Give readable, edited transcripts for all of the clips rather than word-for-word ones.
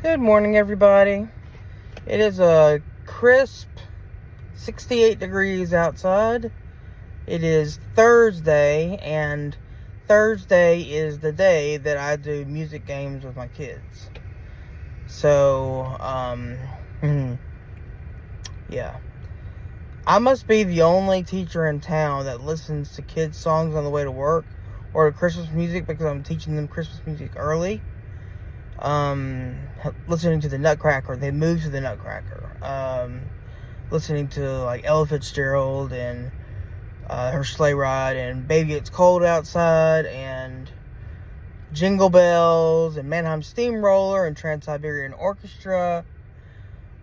Good morning, everybody. It is a crisp 68 degrees outside. It is Thursday, and Thursday is the day that I do music games with my kids. So, yeah. I must be the only teacher in town that listens to kids' songs on the way to work or to Christmas music because I'm teaching them Christmas music early. Listening to the Nutcracker. They moved to the Nutcracker. Listening to like Ella Fitzgerald and her sleigh ride and Baby It's Cold Outside and Jingle Bells and Mannheim Steamroller and Trans-Siberian Orchestra.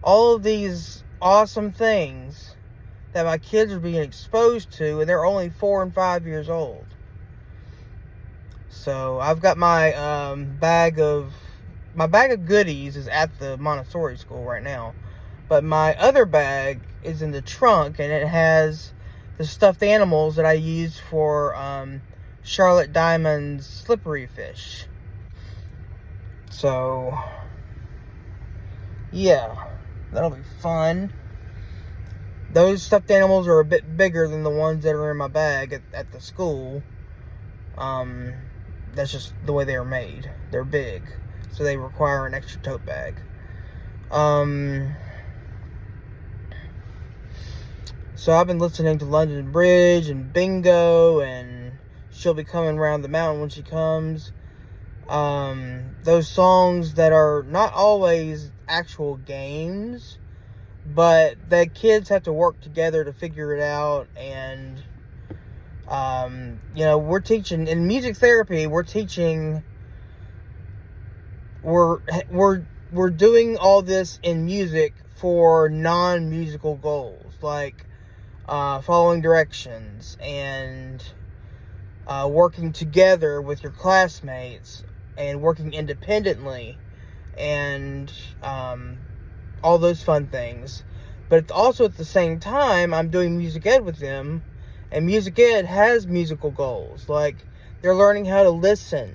All of these awesome things that my kids are being exposed to, and they're only 4 and 5 years old. So I've got my bag of goodies is at the Montessori school right now. But my other bag is in the trunk, and it has the stuffed animals that I use for Charlotte Diamond's slippery fish. So, yeah, that'll be fun. Those stuffed animals are a bit bigger than the ones that are in my bag at the school. That's just the way they are made. They're big, so they require an extra tote bag. So I've been listening to London Bridge and Bingo and She'll Be Coming Round the Mountain When She Comes. Those songs that are not always actual games, but the kids have to work together to figure it out. And we're teaching in music therapy. We're doing all this in music for non-musical goals, like following directions and working together with your classmates and working independently and all those fun things. But it's also at the same time, I'm doing music ed with them, and music ed has musical goals. Like, they're learning how to listen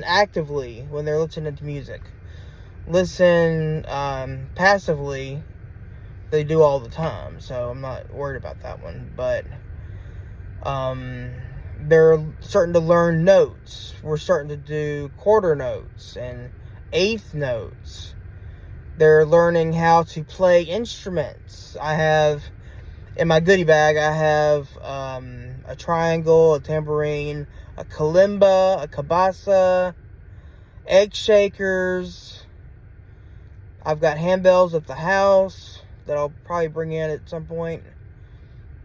actively when they're listening to music. Listen passively, they do all the time, so I'm not worried about that one. But they're starting to learn notes. We're starting to do quarter notes and eighth notes. They're learning how to play instruments. I have, in my goodie bag, I have a triangle, a tambourine, a kalimba, a kabasa, egg shakers. I've got handbells at the house that I'll probably bring in at some point.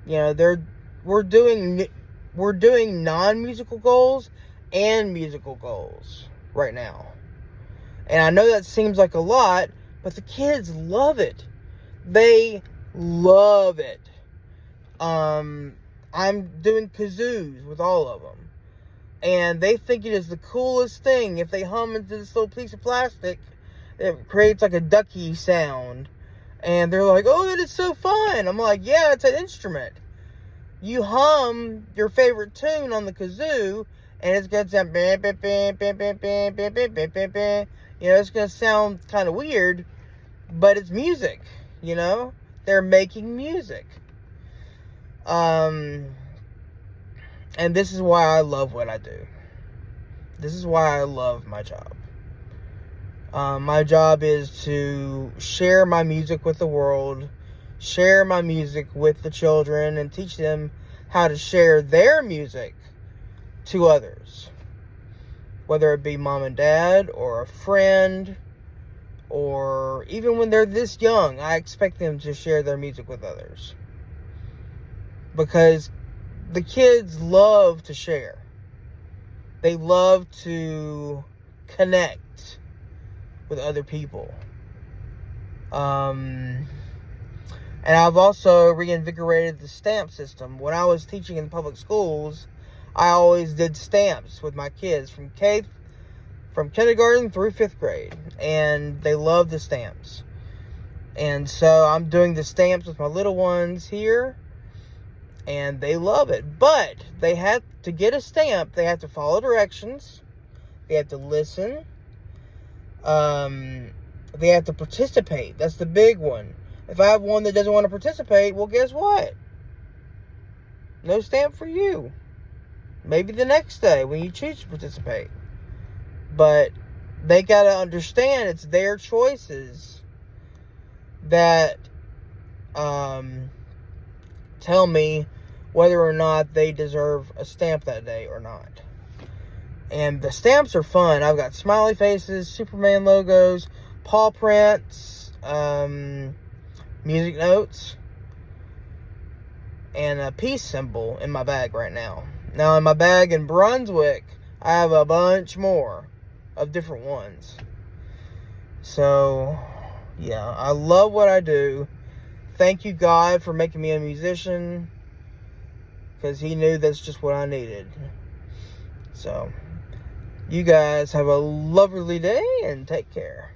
We're doing non-musical goals and musical goals right now. And I know that seems like a lot, but the kids love it. They love it. I'm doing kazoos with all of them. And they think it is the coolest thing. If they hum into this little piece of plastic, it creates like a ducky sound. And they're like, oh, that is so fun. I'm like, yeah, it's an instrument. You hum your favorite tune on the kazoo, and it's going to sound, it's going to sound kind of weird, but it's music, They're making music. And this is why I love what I do. This is why I love my job. My job is to share my music with the world, share my music with the children, and teach them how to share their music to others. Whether it be mom and dad, or a friend, or even when they're this young, I expect them to share their music with others. Because the kids love to share. They love to connect with other people. And I've also reinvigorated the stamp system. When I was teaching in public schools, I always did stamps with my kids from kindergarten through 5th grade. And they love the stamps. And so I'm doing the stamps with my little ones here. And they love it. But they have to get a stamp. They have to follow directions. They have to listen. they have to participate. That's the big one. If I have one that doesn't want to participate, well, guess what? No stamp for you. Maybe the next day when you choose to participate. But they got to understand it's their choices that tell me whether or not they deserve a stamp that day or not. And the stamps are fun. I've got smiley faces, Superman logos, paw prints, music notes, and a peace symbol in my bag right now. Now, in my bag in Brunswick, I have a bunch more of different ones. So, yeah, I love what I do. Thank you, God, for making me a musician, because He knew that's just what I needed. So, you guys have a lovely day and take care.